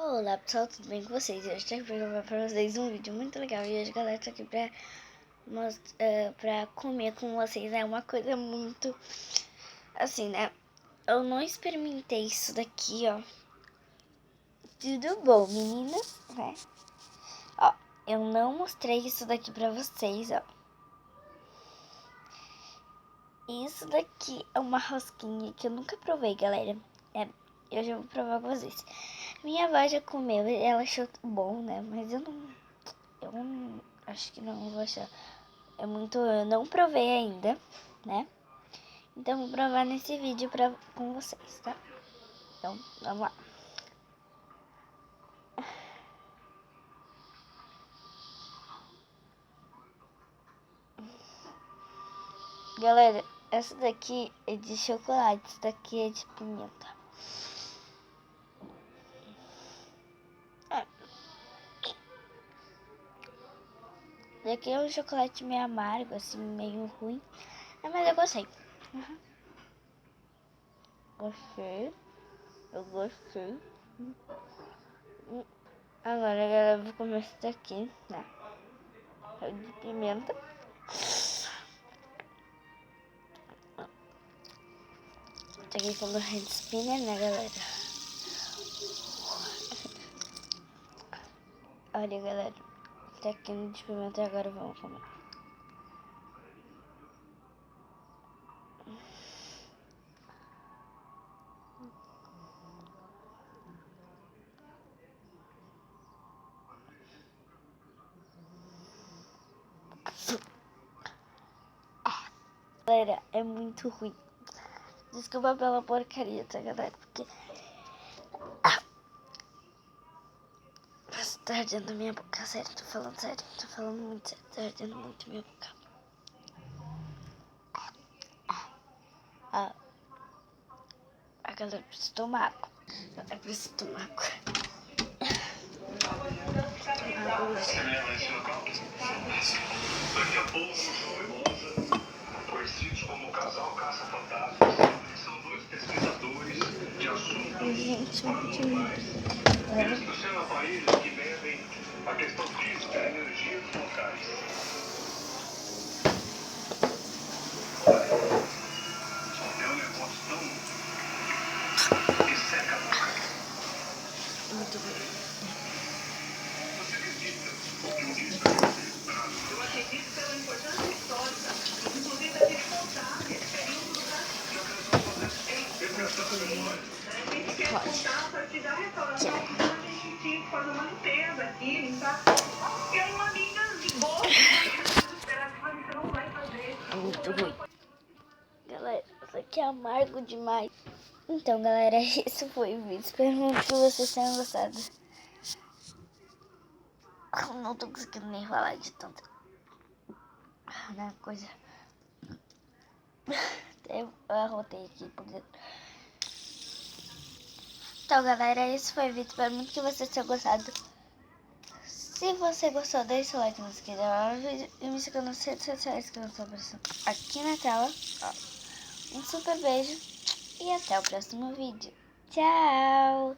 Olá pessoal, tudo bem com vocês? Eu estou aqui para gravar para vocês um vídeo muito legal. E hoje, galera, estou aqui pra comer com vocês. É uma coisa muito assim, né? Eu não experimentei isso daqui, ó. Tudo bom, meninas, né? Ó, eu não mostrei isso daqui pra vocês, ó. Isso daqui é uma rosquinha que eu nunca provei, galera. Eu já vou provar com vocês. Minha avó já comeu e ela achou bom, né? Mas eu não acho que não vou achar. Eu não provei ainda, né? Então vou provar nesse vídeo com vocês, tá? Então, vamos lá. Galera, essa daqui é de chocolate, essa daqui é de pimenta. Esse daqui é um chocolate meio amargo, assim, meio ruim. Mas eu gostei. Gostei. Eu gostei. Agora, galera, eu vou comer esse daqui, né? É de pimenta. Esse aqui como red spinner, né, galera? Olha, galera. Esse daqui de pimenta, agora vamos comer. Galera, é muito ruim. Desculpa pela porcaria, tá, galera? Porque tá ardendo minha boca, sério, tô falando sério. Tô falando muito sério, tá ardendo muito minha boca. A galera precisa tomar água. Eu preciso tomar água. Daqui a pouco, João e Monza, conhecidos como Casal Caça-Fantasmas, são dois pesquisadores de assuntos paranormais. Eles trouxeram aparelhos que medem a questão física, a energia dos locais. É um negócio tão que seca a boca. Muito bom. Você acredita que um dia está registrado? Eu acredito pela importância histórica, inclusive aquele contar esse período do Brasil. A gente quer contar a partir da restauração, porque a gente tinha que fazer uma limpeza aqui, limpar. E aí uma amiga ligou, esperar que você não vai fazer. É muito ruim. Galera, isso aqui é amargo demais. Então, galera, esse foi o vídeo. Espero muito que vocês tenham gostado. Não tô conseguindo nem falar de tanta coisa. Eu arrotei aqui por dentro. Então, galera, esse foi o vídeo. Espero muito que vocês tenham gostado. Se você gostou, deixa o like, não se inscreva no vídeo e me siga nas redes sociais que eu estou aparecendo aqui na tela. Um super beijo e até o próximo vídeo. Tchau!